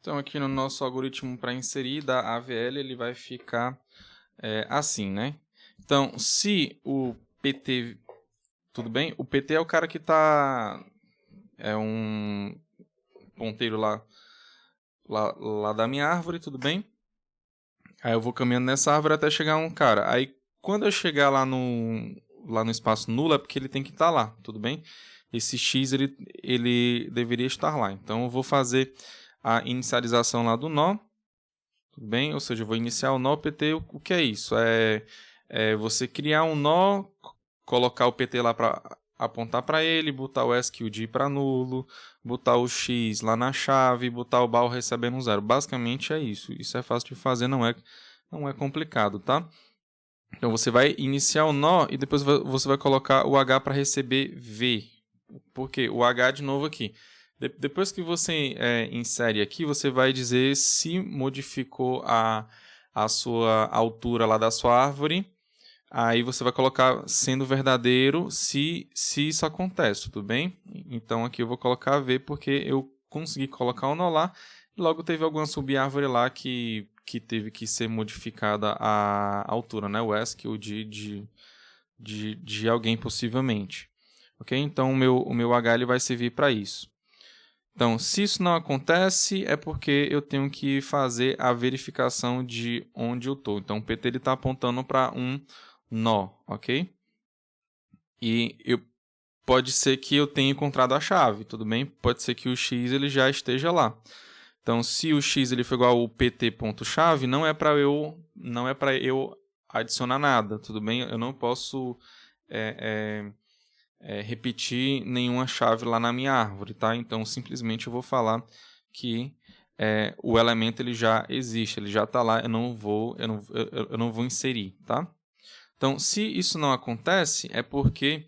Então, aqui no nosso algoritmo para inserir da AVL, ele vai ficar assim, né? Então, se o PT... Tudo bem? O PT é o cara que está... É um ponteiro lá da minha árvore, tudo bem? Aí eu vou caminhando nessa árvore até chegar um cara. Aí, quando eu chegar lá no espaço nulo, é porque ele tem que estar lá, tudo bem? Esse X, ele deveria estar lá. Então, eu vou fazer a inicialização lá do nó. Tudo bem? Ou seja, eu vou iniciar o nó PT. O que é isso? É você criar um nó, colocar o PT lá para apontar para ele, botar o ESC e o DI para nulo, botar o X lá na chave, botar o BAL recebendo um zero. Basicamente é isso. Isso é fácil de fazer, não é complicado, tá? Então você vai iniciar o nó e depois você vai colocar o H para receber V. Por quê? O H de novo aqui. Depois que você insere aqui, você vai dizer se modificou a sua altura lá da sua árvore. Aí você vai colocar sendo verdadeiro se isso acontece, tudo bem? Então aqui eu vou colocar V porque eu consegui colocar o nó lá. E logo teve alguma subárvore lá que teve que ser modificada a altura, né? O ESC ou de alguém possivelmente. Ok? Então o meu H ele vai servir para isso. Então, se isso não acontece, é porque eu tenho que fazer a verificação de onde eu estou. Então, o PT está apontando para um nó, ok? Pode ser que eu tenha encontrado a chave, tudo bem? Pode ser que o X ele já esteja lá. Então, se o X ele for igual ao pt.chave, não é para eu adicionar nada, tudo bem? Eu não posso repetir nenhuma chave lá na minha árvore, tá? Então, simplesmente eu vou falar que o elemento ele já existe, ele já está lá, eu não vou inserir, tá? Então, se isso não acontece, é porque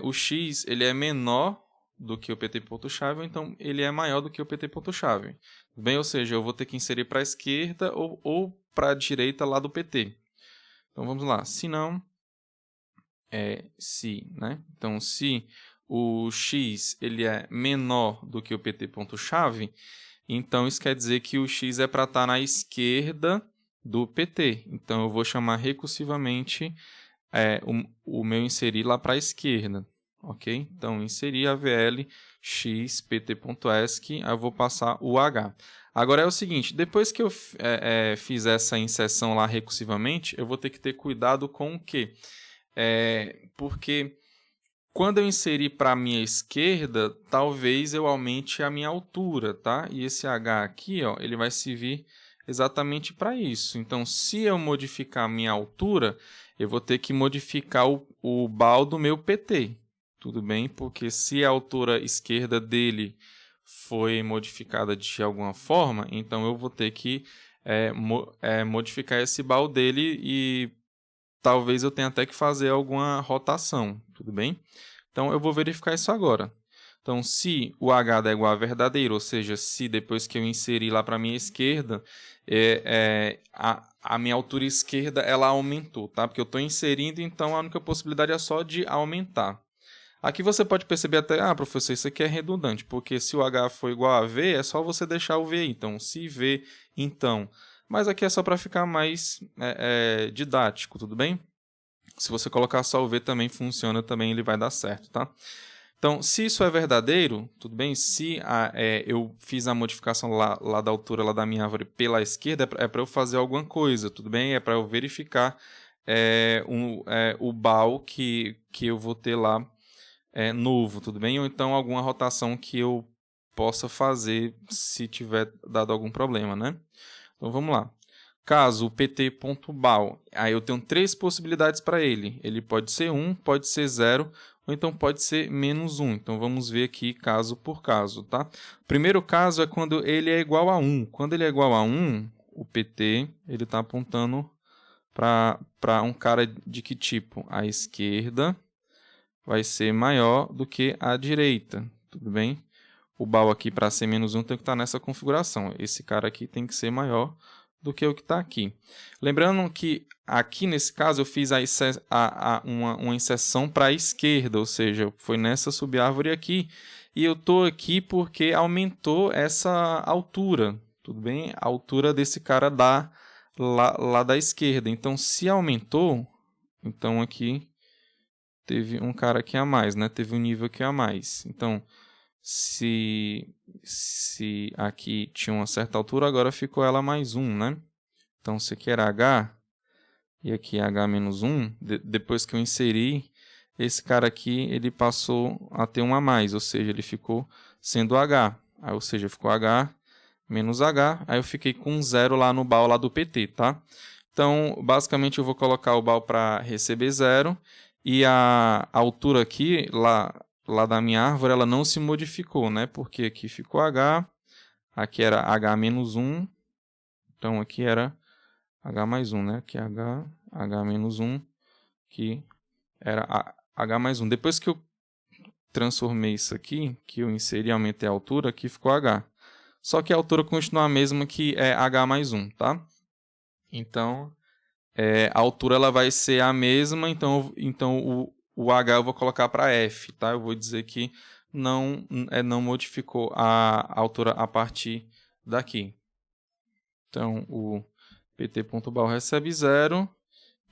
o x ele é menor do que o pt.chave, então ele é maior do que o pt.chave. Bem, ou seja, eu vou ter que inserir para a esquerda ou para a direita lá do pt. Então, vamos lá. Se não, né? Então, se o x ele é menor do que o pt.chave, então isso quer dizer que o x é para estar na esquerda do pt. Então, eu vou chamar recursivamente o meu inserir lá para a esquerda. Ok? Então, inserir AVL x pt.esc, aí eu vou passar o h. Agora é o seguinte, depois que eu fizer essa inserção lá recursivamente, eu vou ter que ter cuidado com o quê? Porque quando eu inserir para a minha esquerda, talvez eu aumente a minha altura, tá? E esse H aqui, ó, ele vai servir exatamente para isso. Então, se eu modificar a minha altura, eu vou ter que modificar o BAL do meu PT. Tudo bem? Porque se a altura esquerda dele foi modificada de alguma forma, então eu vou ter que modificar esse BAL dele e talvez eu tenha até que fazer alguma rotação, tudo bem? Então, eu vou verificar isso agora. Então, se o H é igual a verdadeiro, ou seja, se depois que eu inserir lá para a minha esquerda, a minha altura esquerda ela aumentou, tá? Porque eu estou inserindo, então a única possibilidade é só de aumentar. Aqui você pode perceber até, professor, isso aqui é redundante, porque se o H for igual a V, é só você deixar o V aí. Então, se V, então. Mas aqui é só para ficar mais didático, tudo bem? Se você colocar só o V também funciona, também ele vai dar certo, tá? Então, se isso é verdadeiro, tudo bem? Se eu fiz a modificação lá da altura lá da minha árvore pela esquerda, é para eu fazer alguma coisa, tudo bem? É para eu verificar o BAL que eu vou ter lá novo, tudo bem? Ou então alguma rotação que eu possa fazer se tiver dado algum problema, né? Então, vamos lá. Caso o pt.bal, aí eu tenho três possibilidades para ele. Ele pode ser 1, pode ser 0, ou então pode ser menos 1. Então, vamos ver aqui caso por caso, tá? O primeiro caso é quando ele é igual a 1. Quando ele é igual a 1, o pt ele está apontando para um cara de que tipo? A esquerda vai ser maior do que a direita, tudo bem? O bal aqui para ser menos 1 tem que estar nessa configuração. Esse cara aqui tem que ser maior do que o que está aqui. Lembrando que aqui nesse caso eu fiz uma inserção para a esquerda, ou seja, foi nessa subárvore aqui e eu estou aqui porque aumentou essa altura, tudo bem? A altura desse cara lá da esquerda. Então, se aumentou, então aqui teve um cara aqui a mais, né? Teve um nível aqui a mais. Então, se aqui tinha uma certa altura, agora ficou ela mais 1, né? Então, se aqui era H, e aqui H menos 1, depois que eu inseri, esse cara aqui, ele passou a ter um a mais, ou seja, ele ficou sendo H. Aí, ou seja, ficou H menos H, aí eu fiquei com 0 lá no BAL lá do PT, tá? Então, basicamente, eu vou colocar o BAL para receber 0, e a altura aqui, lá da minha árvore, ela não se modificou, né? Porque aqui ficou H, aqui era H menos 1, então aqui era H mais 1, né? Aqui é H menos 1, que era H mais 1. Depois que eu transformei isso aqui, que eu inseri e aumentei a altura, aqui ficou H. Só que a altura continua a mesma, que é H mais 1, tá? Então, a altura ela vai ser a mesma, então o H eu vou colocar para F, tá? Eu vou dizer que não modificou a altura a partir daqui. Então, o pt.bal recebe 0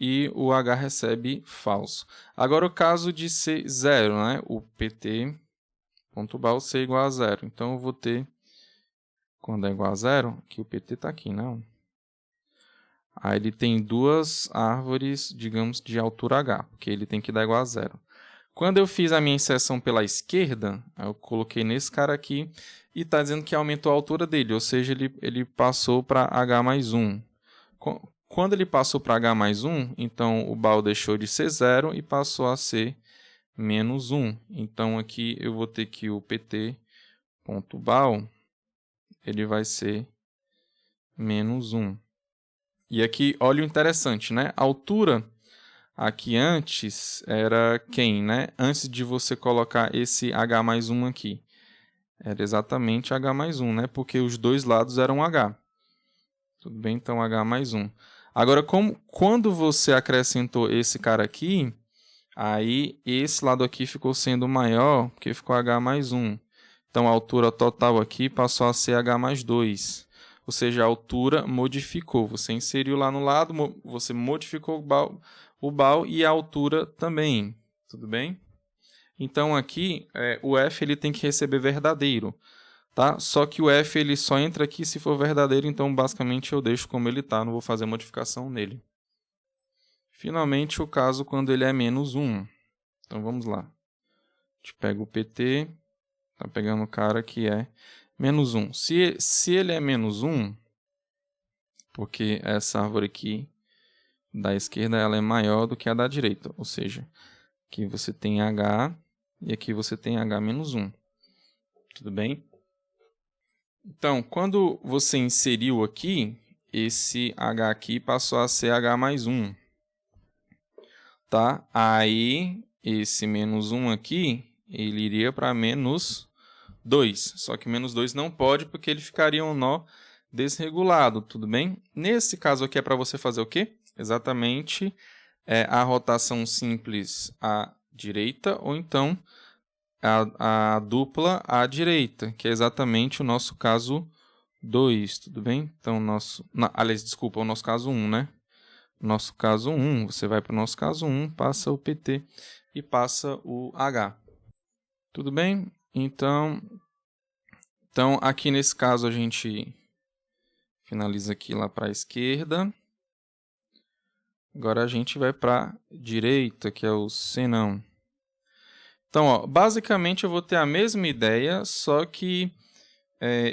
e o H recebe falso. Agora, o caso de ser 0, né? O pt.bal ser igual a 0. Então, eu vou ter, quando é igual a 0, que o pt está aqui, não? Aí ele tem duas árvores, digamos, de altura H, porque ele tem que dar igual a 0. Quando eu fiz a minha inserção pela esquerda, eu coloquei nesse cara aqui e está dizendo que aumentou a altura dele, ou seja, ele passou para H mais 1. Quando ele passou para H mais 1, então o BAL deixou de ser 0 e passou a ser menos 1. Então aqui eu vou ter que o pt.bal ele vai ser menos 1. E aqui, olha o interessante, né? A altura aqui antes era quem, né? Antes de você colocar esse H mais 1 aqui. Era exatamente H mais 1, né? Porque os dois lados eram H. Tudo bem? Então, H mais 1. Agora, quando você acrescentou esse cara aqui, aí esse lado aqui ficou sendo maior, porque ficou H mais 1. Então, a altura total aqui passou a ser H mais 2. Ou seja, a altura modificou. Você inseriu lá no lado, você modificou o BAL e a altura também. Tudo bem? Então, aqui, o F ele tem que receber verdadeiro. Tá? Só que o F ele só entra aqui se for verdadeiro, então basicamente eu deixo como ele está, não vou fazer modificação nele. Finalmente, o caso quando ele é menos 1. Então, vamos lá. A gente pega o PT, está pegando o cara que é menos 1. Se ele é menos 1, porque essa árvore aqui da esquerda ela é maior do que a da direita, ou seja, aqui você tem H e aqui você tem H menos 1. Tudo bem? Então, quando você inseriu aqui, esse H aqui passou a ser H mais 1. Tá? Aí, esse menos 1 aqui, ele iria para menos 2. Só que menos 2 não pode, porque ele ficaria um nó desregulado, tudo bem? Nesse caso aqui é para você fazer o quê? Exatamente a rotação simples à direita, ou então a dupla à direita, que é exatamente o nosso caso 2, tudo bem? Então, aliás, desculpa, o nosso caso 1, né? Nosso caso 1, você vai para o nosso caso 1, passa o PT e passa o H. Tudo bem? Então, aqui nesse caso a gente finaliza aqui lá para a esquerda. Agora a gente vai para a direita, que é o senão. Então, ó, basicamente eu vou ter a mesma ideia, só que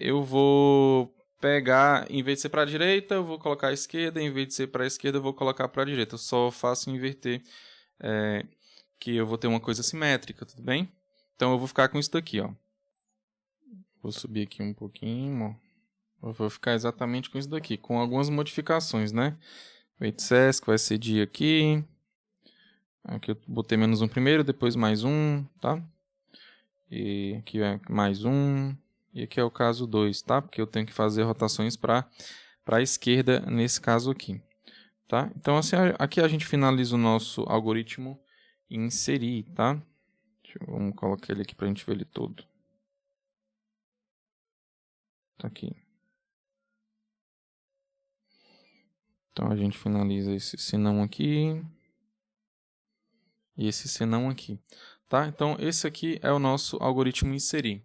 eu vou pegar, em vez de ser para a direita, eu vou colocar a esquerda, em vez de ser para a esquerda, eu vou colocar para a direita. Eu só faço inverter, que eu vou ter uma coisa simétrica, tudo bem? Então, eu vou ficar com isso daqui, ó. Vou subir aqui um pouquinho, ó. Eu vou ficar exatamente com isso daqui, com algumas modificações, né? Weight que vai ser dia aqui. Aqui eu botei menos 1 primeiro, depois mais 1, tá? E aqui é mais 1. E aqui é o caso 2, tá? Porque eu tenho que fazer rotações para a esquerda nesse caso aqui, tá? Então, assim, aqui a gente finaliza o nosso algoritmo inserir, tá? Vamos colocar ele aqui para a gente ver ele todo. Tá aqui. Então a gente finaliza esse senão aqui. E esse senão aqui. Tá? Então esse aqui é o nosso algoritmo inserir.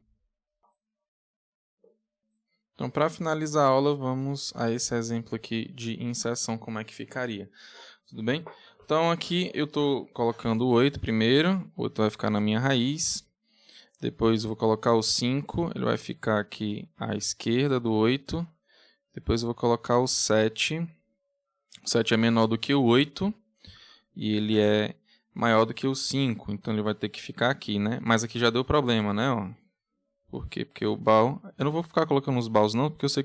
Então, para finalizar a aula, vamos a esse exemplo aqui de inserção, como é que ficaria. Tudo bem? Então, aqui eu estou colocando o 8 primeiro, o 8 vai ficar na minha raiz. Depois eu vou colocar o 5, ele vai ficar aqui à esquerda do 8. Depois eu vou colocar o 7. O 7 é menor do que o 8 e ele é maior do que o 5, então ele vai ter que ficar aqui, né? Mas aqui já deu problema, né? Ó. Por quê? Porque o BAL... Eu não vou ficar colocando os BALs não, porque eu sei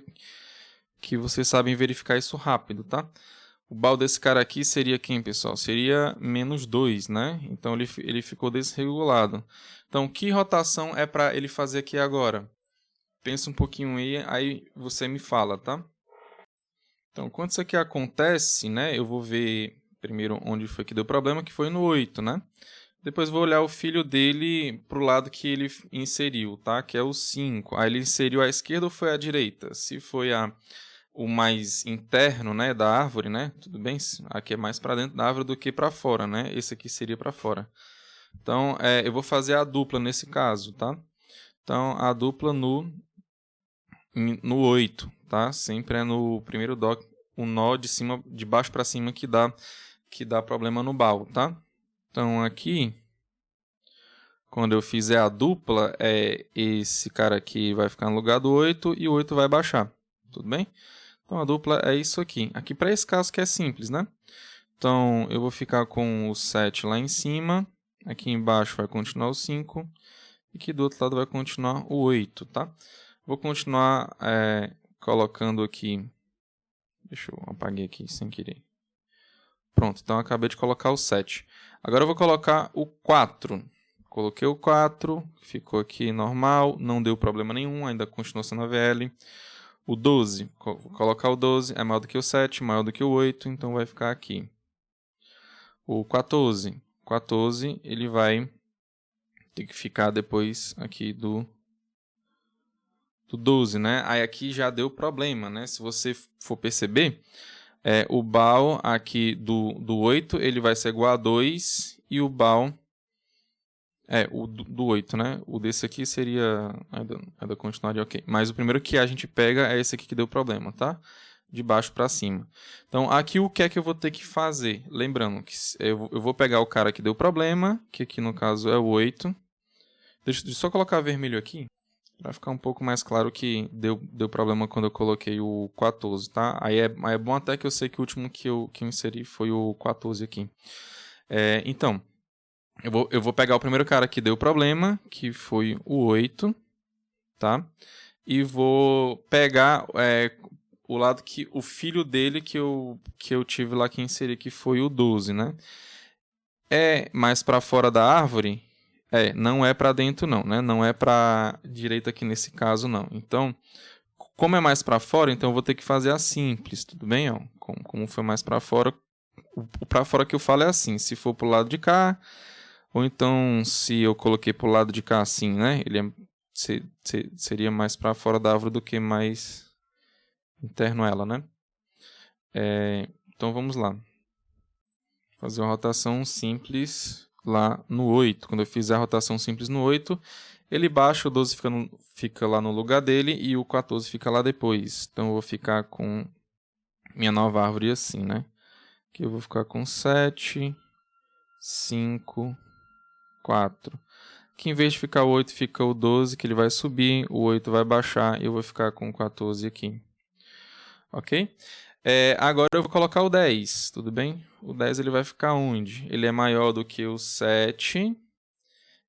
que vocês sabem verificar isso rápido, tá? O BAL desse cara aqui seria quem, pessoal? Seria -2, né? Então ele ficou desregulado. Então, que rotação é para ele fazer aqui agora? Pensa um pouquinho aí você me fala, tá? Então, quando isso aqui acontece, né? Eu vou ver primeiro onde foi que deu problema, que foi no 8, né? Depois vou olhar o filho dele para o lado que ele inseriu, tá? Que é o 5. Aí ele inseriu à esquerda ou foi à direita? Se foi o mais interno, né, da árvore, né? Tudo bem? Aqui é mais para dentro da árvore do que para fora, né? Esse aqui seria para fora. Então, eu vou fazer a dupla nesse caso, tá? Então, a dupla no 8, tá? Sempre é no primeiro o nó de baixo para cima que dá problema no BAL, tá? Então, aqui, quando eu fizer a dupla, esse cara aqui vai ficar no lugar do 8 e o 8 vai baixar. Tudo bem? Então, a dupla é isso aqui. Aqui, para esse caso que é simples, né? Então, eu vou ficar com o 7 lá em cima. Aqui embaixo vai continuar o 5. E aqui do outro lado vai continuar o 8, tá? Vou continuar colocando aqui... Deixa eu apagar aqui sem querer. Pronto, então eu acabei de colocar o 7. Agora eu vou colocar o 4. Coloquei o 4, ficou aqui normal, não deu problema nenhum, ainda continua sendo AVL. O 12, vou colocar o 12, é maior do que o 7, maior do que o 8, então vai ficar aqui. O 14, ele vai ter que ficar depois aqui do 12, né? Aí aqui já deu problema, né? Se você for perceber... o BAL aqui do 8, ele vai ser igual a 2, e o BAL, o do 8, né? O desse aqui seria, ainda continuaria ok. Mas o primeiro que a gente pega é esse aqui que deu problema, tá? De baixo para cima. Então, aqui o que é que eu vou ter que fazer? Lembrando que eu vou pegar o cara que deu problema, que aqui no caso é o 8. Deixa eu só colocar vermelho aqui, para ficar um pouco mais claro que deu problema quando eu coloquei o 14, tá? Aí é bom até que eu sei que o último que eu inseri foi o 14 aqui. Então, eu vou pegar o primeiro cara que deu problema, que foi o 8, tá? E vou pegar o lado que o filho dele que eu tive lá que inseri, que foi o 12, né? É mais para fora da árvore... não é para dentro não, né? Não é para direita aqui nesse caso não. Então, como é mais para fora, então eu vou ter que fazer a simples, tudo bem? Ó, como foi mais para fora, o para fora que eu falo é assim, se for pro lado de cá, ou então se eu coloquei pro lado de cá assim, né? Ele seria mais para fora da árvore do que mais interno ela, né? Então vamos lá. Fazer uma rotação simples lá no 8. Quando eu fizer a rotação simples no 8, ele baixa, o 12 fica lá no lugar dele e o 14 fica lá depois. Então eu vou ficar com minha nova árvore assim, né? Aqui eu vou ficar com 7, 5, 4. Aqui em vez de ficar o 8, fica o 12, que ele vai subir, o 8 vai baixar e eu vou ficar com o 14 aqui. Ok? Agora eu vou colocar o 10, tudo bem? O 10 ele vai ficar onde? Ele é maior do que o 7,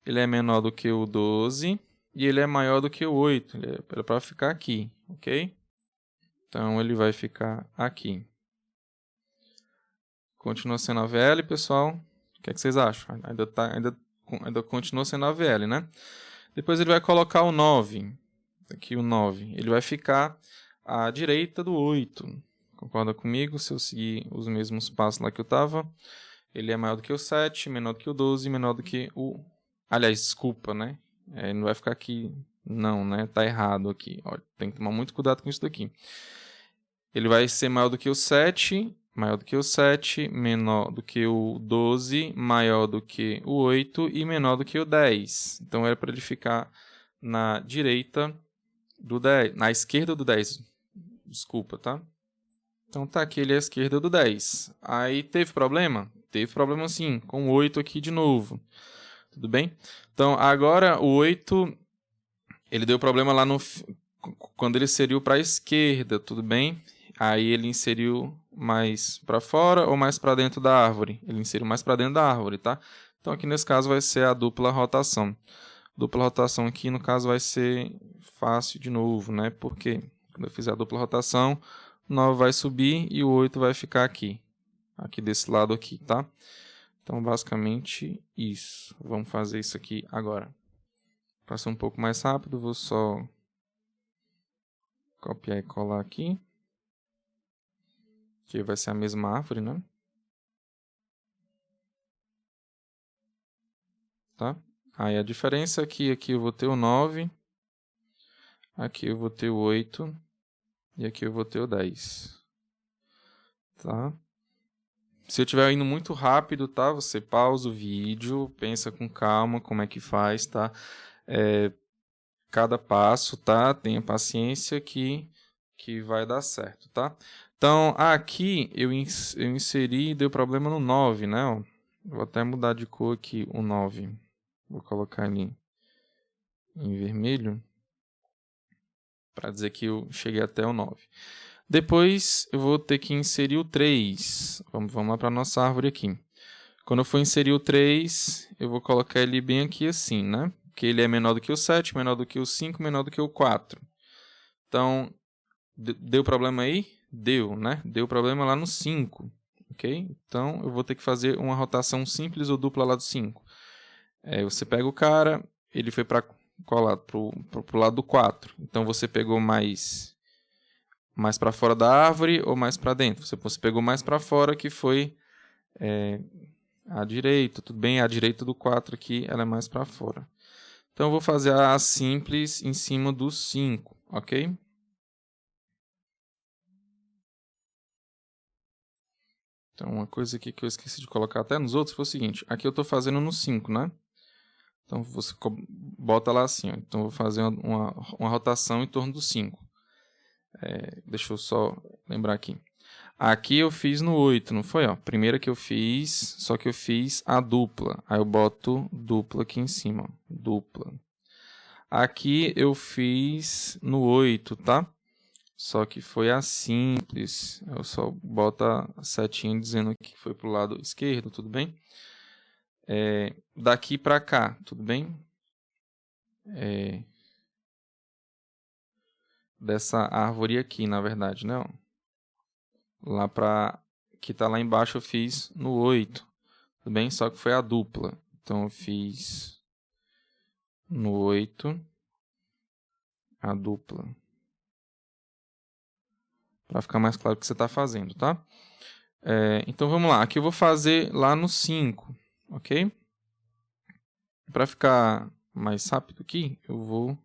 ele é menor do que o 12 e ele é maior do que o 8. Ele é para ficar aqui, ok? Então ele vai ficar aqui. Continua sendo AVL, pessoal. O que é que vocês acham? Ainda continua sendo AVL, né? Depois ele vai colocar o 9. Aqui o 9. Ele vai ficar à direita do 8. Concorda comigo? Se eu seguir os mesmos passos lá que eu estava, ele é maior do que o 7, menor do que o 12, menor do que o... Aliás, desculpa, né? Não vai ficar aqui Não, né? Tá errado aqui. Ó, tem que tomar muito cuidado com isso daqui. Ele vai ser maior do que o 7, maior do que o 7, menor do que o 12, maior do que o 8 e menor do que o 10. Então, era para ele ficar na direita do 10, na esquerda do 10. Desculpa, tá? Então, tá aqui ele à esquerda do 10. Aí, teve problema? Teve problema sim, com o 8 aqui de novo. Tudo bem? Então, agora o 8, ele deu problema lá quando ele inseriu para a esquerda, tudo bem? Aí ele inseriu mais para fora ou mais para dentro da árvore? Ele inseriu mais para dentro da árvore, tá? Então aqui nesse caso vai ser a dupla rotação. Dupla rotação aqui no caso vai ser fácil de novo, né? Porque quando eu fizer a dupla rotação, o 9 vai subir e o 8 vai ficar aqui. Aqui desse lado aqui, tá? Então basicamente isso. Vamos fazer isso aqui agora. Para ser um pouco mais rápido, vou só copiar e colar aqui. Que vai ser a mesma árvore, né? Tá? Aí a diferença é que aqui eu vou ter o 9, aqui eu vou ter o 8 e aqui eu vou ter o 10. Tá? Se eu estiver indo muito rápido, tá? Você pausa o vídeo, pensa com calma como é que faz, tá? Cada passo, tá? Tenha paciência que vai dar certo, tá? Então, aqui eu inseri e deu problema no 9, né? Ó, vou até mudar de cor aqui o 9. Vou colocar ali em vermelho para dizer que eu cheguei até o 9. Depois eu vou ter que inserir o 3. Vamos lá para a nossa árvore aqui. Quando eu for inserir o 3, eu vou colocar ele bem aqui assim, né? Porque ele é menor do que o 7, menor do que o 5, menor do que o 4. Então, deu problema aí? Deu, né? Deu problema lá no 5, ok? Então, eu vou ter que fazer uma rotação simples ou dupla lá do 5. Você pega o cara, ele foi para qual lado? Pro lado do 4. Então, você pegou mais para fora da árvore ou mais para dentro? Você pegou mais para fora, que foi à direita. Tudo bem? A direita do 4 aqui, ela é mais para fora. Então, eu vou fazer a simples em cima do 5, ok? Então, uma coisa aqui que eu esqueci de colocar até nos outros foi o seguinte. Aqui eu estou fazendo no 5, né? Então, você bota lá assim. Ó. Então, eu vou fazer uma rotação em torno do 5. Deixa eu só lembrar aqui. Aqui eu fiz no 8, não foi? Ó? Primeira que eu fiz, só que eu fiz a dupla. Aí eu boto dupla aqui em cima. Ó. Dupla. Aqui eu fiz no 8, tá? Só que foi a simples. Eu só boto a setinha dizendo que foi pro lado esquerdo, tudo bem? Daqui para cá, tudo bem? Dessa árvore aqui, na verdade, né? Ó. Lá para que tá lá embaixo eu fiz no 8, tudo bem? Só que foi a dupla. Então eu fiz no 8 a dupla. Para ficar mais claro o que você está fazendo, tá? Então vamos lá. Aqui eu vou fazer lá no 5, ok? Para ficar mais rápido aqui, eu vou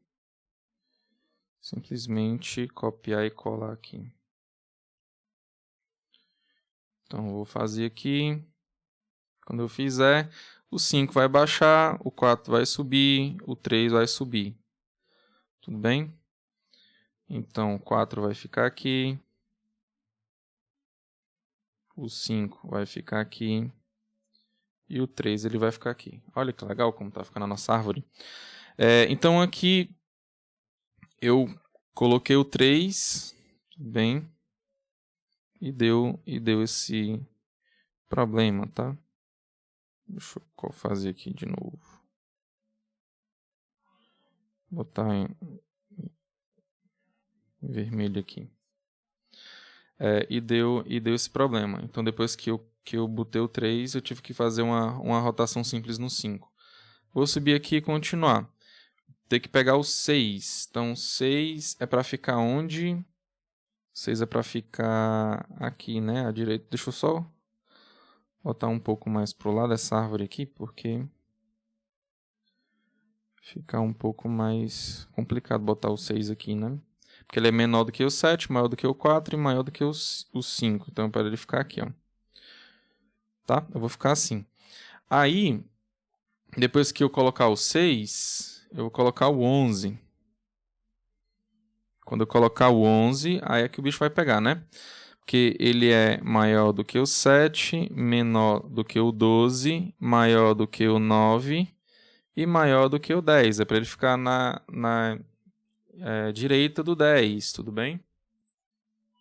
simplesmente copiar e colar aqui. Então, eu vou fazer aqui. Quando eu fizer, o 5 vai baixar, o 4 vai subir, o 3 vai subir. Tudo bem? Então, o 4 vai ficar aqui. O 5 vai ficar aqui. E o 3 ele vai ficar aqui. Olha que legal como está ficando a nossa árvore. Então, aqui eu coloquei o 3. Tudo bem? E deu esse problema, tá? Deixa eu fazer aqui de novo. Botar em vermelho aqui. E deu esse problema. Então, depois que eu botei o 3, eu tive que fazer uma rotação simples no 5. Vou subir aqui e continuar. Tem que pegar o 6. Então, 6 é para ficar onde? 6 é para ficar aqui, né? À direita. Deixa eu só botar um pouco mais pro lado dessa árvore aqui, porque ficar um pouco mais complicado botar o 6 aqui, né? Porque ele é menor do que o 7, maior do que o 4 e maior do que o 5. Então, para ele ficar aqui, ó. Tá? Eu vou ficar assim. Aí, depois que eu colocar o 6, eu vou colocar o 11. Quando eu colocar o 11, aí é que o bicho vai pegar, né? Porque ele é maior do que o 7, menor do que o 12, maior do que o 9 e maior do que o 10. É para ele ficar na direita do 10, tudo bem?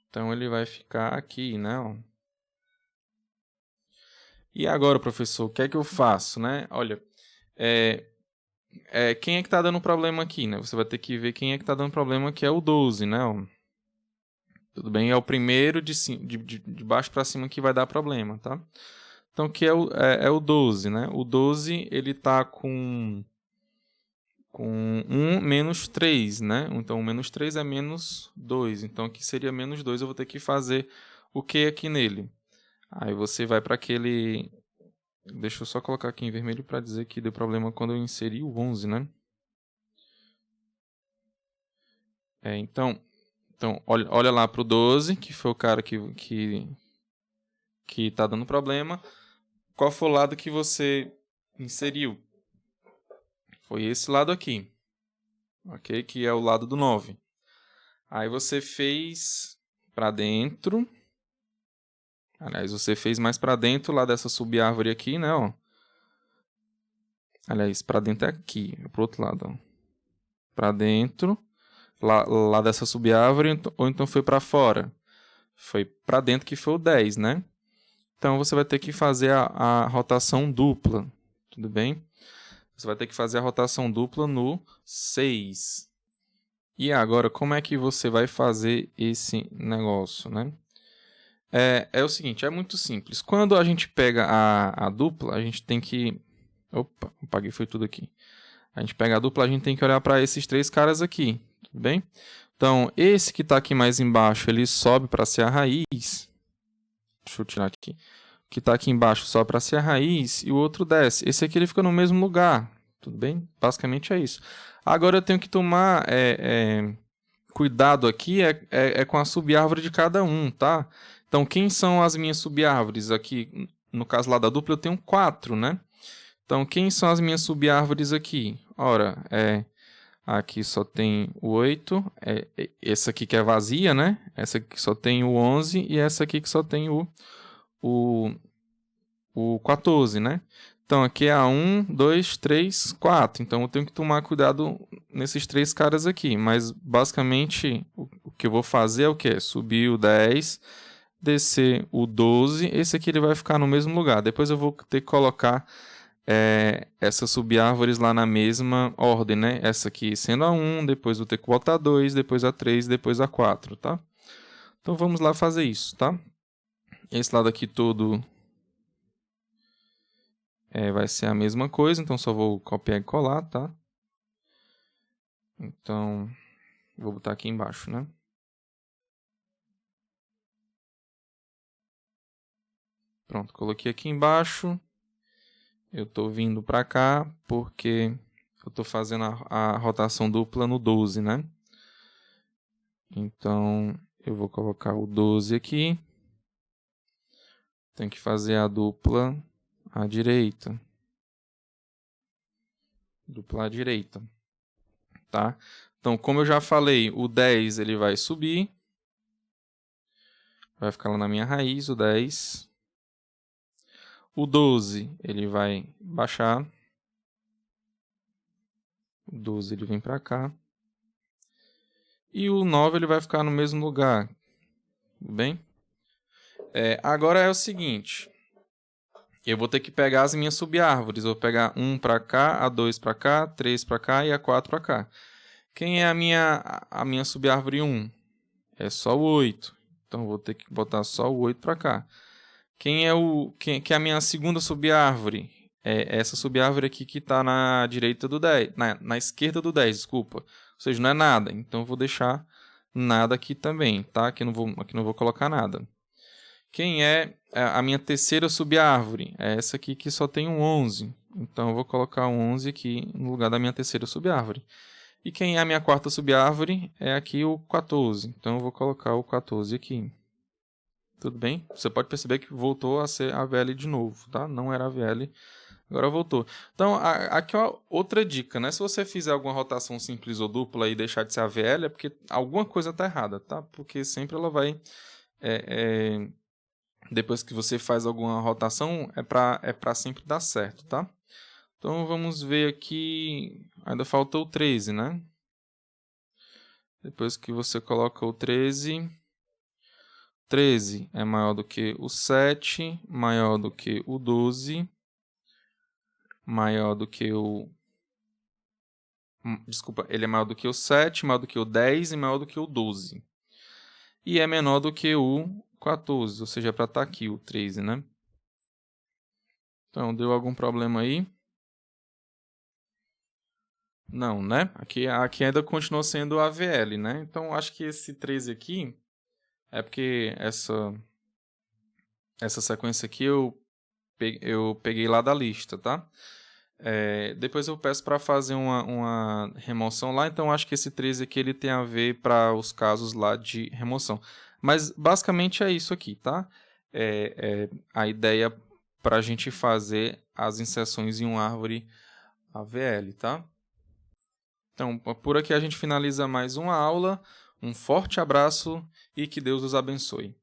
Então ele vai ficar aqui, né? Ó. E agora, professor, o que é que eu faço, né? Olha, quem é que está dando problema aqui, né? Você vai ter que ver quem é que está dando problema, que é o 12, né? Ó. Tudo bem? É o primeiro de baixo para cima que vai dar problema, tá? Então, que é o 12, né? O 12, ele está com 1 menos 3, né? Então, o menos 3 é menos 2. Então, aqui seria menos 2. Eu vou ter que fazer o que aqui nele? Aí você vai para aquele... Deixa eu só colocar aqui em vermelho para dizer que deu problema quando eu inseri o 11, né? Então olha lá para o 12, que foi o cara que está dando problema. Qual foi o lado que você inseriu? Foi esse lado aqui. Ok? Que é o lado do 9. Aí você fez para dentro. Aliás, você fez mais para dentro lá dessa subárvore aqui, né? Ó. Aliás, para dentro é aqui, pro outro lado. Ó. Para dentro, lá dessa subárvore, ou então foi para fora. Foi para dentro que foi o 10, né? Então você vai ter que fazer a rotação dupla, tudo bem? Você vai ter que fazer a rotação dupla no 6. E agora, como é que você vai fazer esse negócio, né? É o seguinte, é muito simples. Quando a gente pega a dupla, a gente tem que... Opa, apaguei foi tudo aqui. A gente pega a dupla, a gente tem que olhar para esses 3 caras aqui, tudo bem? Então, esse que está aqui mais embaixo, ele sobe para ser a raiz. Deixa eu tirar aqui. O que está aqui embaixo sobe para ser a raiz e o outro desce. Esse aqui ele fica no mesmo lugar, tudo bem? Basicamente é isso. Agora eu tenho que tomar cuidado aqui com a subárvore de cada um, tá? Então, quem são as minhas subárvores aqui? No caso lá da dupla, eu tenho 4, né? Então, quem são as minhas subárvores aqui? Ora, aqui só tem o 8, essa aqui que é vazia, né? Essa aqui só tem o 11 e essa aqui que só tem o 14, né? Então, aqui é a 1, 2, 3, 4. Então, eu tenho que tomar cuidado nesses 3 caras aqui. Mas, basicamente, o que eu vou fazer é o quê? Subir o 10, descer o 12. Esse aqui ele vai ficar no mesmo lugar. Depois eu vou ter que colocar essas subárvores lá na mesma ordem, né? Essa aqui sendo a 1, depois vou ter que botar a 2, depois a 3, depois a 4, tá? Então, vamos lá fazer isso, tá? Esse lado aqui todo... vai ser a mesma coisa, então só vou copiar e colar, tá? Então, vou botar aqui embaixo, né? Pronto, coloquei aqui embaixo. Eu estou vindo para cá porque eu estou fazendo a rotação dupla no 12, né? Então, eu vou colocar o 12 aqui. Tenho que fazer a dupla à direita. Dupla à direita. Tá? Então, como eu já falei, o 10 ele vai subir. Vai ficar lá na minha raiz, o 10. O 12 ele vai baixar. O 12 ele vem para cá. E o 9 ele vai ficar no mesmo lugar. Tudo bem? Agora é o seguinte. Eu vou ter que pegar as minhas subárvores. Eu vou pegar 1 para cá, a 2 para cá, 3 para cá e a 4 para cá. Quem é a minha subárvore 1? É só o 8. Então, eu vou ter que botar só o 8 para cá. Quem é a minha segunda subárvore? É essa subárvore aqui que está na direita do 10. Na esquerda do 10, desculpa. Ou seja, não é nada. Então, eu vou deixar nada aqui também, tá? Aqui não vou colocar nada. Quem é a minha terceira subárvore? É essa aqui que só tem um 11. Então, eu vou colocar o 11 aqui no lugar da minha terceira subárvore. E quem é a minha quarta subárvore é aqui o 14. Então, eu vou colocar o 14 aqui. Tudo bem? Você pode perceber que voltou a ser AVL de novo, tá? Não era AVL, agora voltou. Então, aqui é outra dica, né? Se você fizer alguma rotação simples ou dupla e deixar de ser AVL, é porque alguma coisa está errada, tá? Porque sempre ela vai... depois que você faz alguma rotação, é para sempre dar certo, tá? Então, vamos ver aqui... Ainda falta o 13, né? Depois que você coloca o 13... 13 é maior do que o 7, maior do que o 12, maior do que o... Desculpa, ele é maior do que o 7, maior do que o 10 e maior do que o 12. E é menor do que o 14, ou seja, para estar aqui o 13, né? Então, deu algum problema aí? Não, né? Aqui ainda continua sendo AVL, né? Então, acho que esse 13 aqui é porque essa sequência aqui eu peguei lá da lista, tá? Depois eu peço para fazer uma remoção lá, então acho que esse 13 aqui ele tem a ver para os casos lá de remoção. Mas basicamente é isso aqui, tá? A ideia para a gente fazer as inserções em uma árvore AVL, tá? Então, por aqui a gente finaliza mais uma aula. Um forte abraço e que Deus os abençoe.